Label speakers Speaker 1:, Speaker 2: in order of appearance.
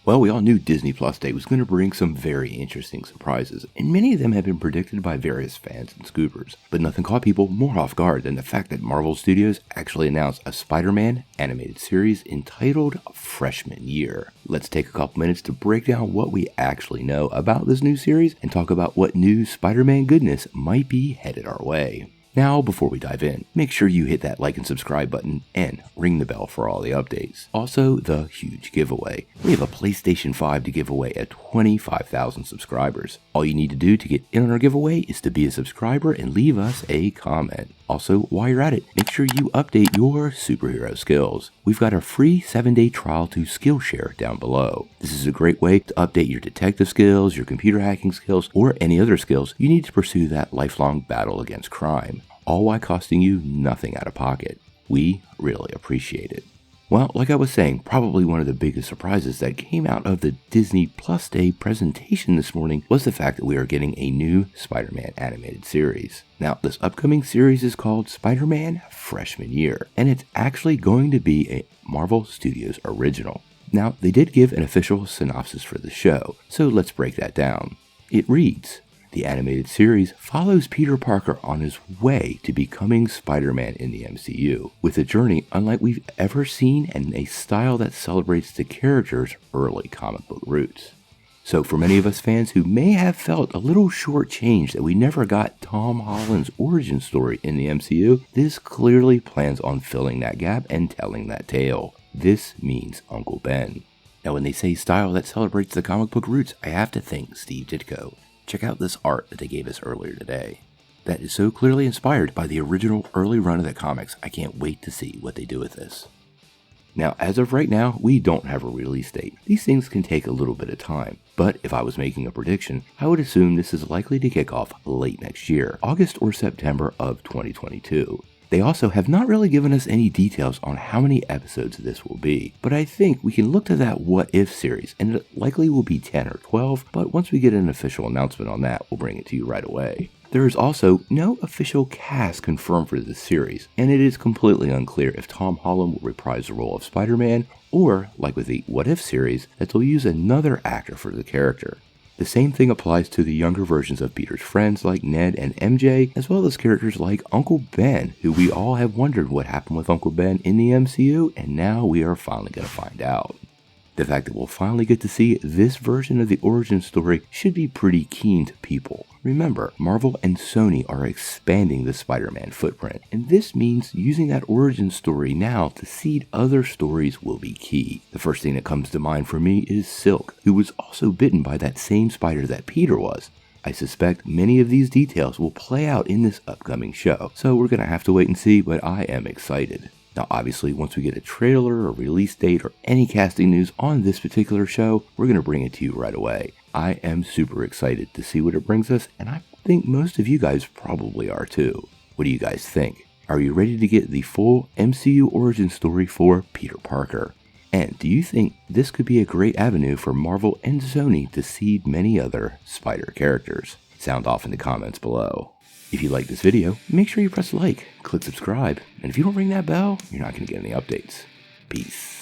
Speaker 1: Well, we all knew Disney Plus Day was going to bring some very interesting surprises, and many of them have been predicted by various fans and scoopers. But nothing caught people more off guard than the fact that Marvel Studios actually announced a Spider-Man animated series entitled Freshman Year. Let's take a couple minutes to break down what we actually know about this new series and talk about what new Spider-Man goodness might be headed our way. Now, before we dive in, make sure you hit that like and subscribe button and ring the bell for all the updates. Also, the huge giveaway. We have a PlayStation 5 to give away at 25,000 subscribers. All you need to do to get in on our giveaway is to be a subscriber and leave us a comment. Also, while you're at it, make sure you update your superhero skills. We've got a free 7-day trial to Skillshare down below. This is a great way to update your detective skills, your computer hacking skills, or any other skills you need to pursue that lifelong battle against crime, all while costing you nothing out of pocket. We really appreciate it. Well, like I was saying, probably one of the biggest surprises that came out of the Disney Plus Day presentation this morning was the fact that we are getting a new Spider-Man animated series. Now, this upcoming series is called Spider-Man Freshman Year, and it's actually going to be a Marvel Studios original. Now, they did give an official synopsis for the show, so let's break that down. It reads, the animated series follows Peter Parker on his way to becoming Spider-Man in the MCU, with a journey unlike we've ever seen and a style that celebrates the character's early comic book roots. So for many of us fans who may have felt a little shortchanged that we never got Tom Holland's origin story in the MCU, this clearly plans on filling that gap and telling that tale. This means Uncle Ben. Now when they say style that celebrates the comic book roots, I have to think Steve Ditko. Check out this art that they gave us earlier today. That is so clearly inspired by the original early run of the comics. I can't wait to see what they do with this. Now, as of right now, we don't have a release date. These things can take a little bit of time, but if I was making a prediction, I would assume this is likely to kick off late next year, August or September of 2022. They also have not really given us any details on how many episodes this will be, but I think we can look to that What If series, and it likely will be 10 or 12, but once we get an official announcement on that, we'll bring it to you right away. There is also no official cast confirmed for this series, and it is completely unclear if Tom Holland will reprise the role of Spider-Man, or, like with the What If series, that they'll use another actor for the character. The same thing applies to the younger versions of Peter's friends like Ned and MJ, as well as characters like Uncle Ben, who we all have wondered what happened with Uncle Ben in the MCU, and now we are finally going to find out. The fact that we'll finally get to see this version of the origin story should be pretty keen to people. Remember, Marvel and Sony are expanding the Spider-Man footprint, and this means using that origin story now to seed other stories will be key. The first thing that comes to mind for me is Silk, who was also bitten by that same spider that Peter was. I suspect many of these details will play out in this upcoming show, so we're going to have to wait and see, but I am excited. Now obviously, once we get a trailer or release date or any casting news on this particular show, we're going to bring it to you right away. I am super excited to see what it brings us, and I think most of you guys probably are too. What do you guys think? Are you ready to get the full MCU origin story for Peter Parker? And do you think this could be a great avenue for Marvel and Sony to seed many other Spider characters? Sound off in the comments below. If you like this video, make sure you press like, click subscribe, and if you don't ring that bell, you're not going to get any updates. Peace.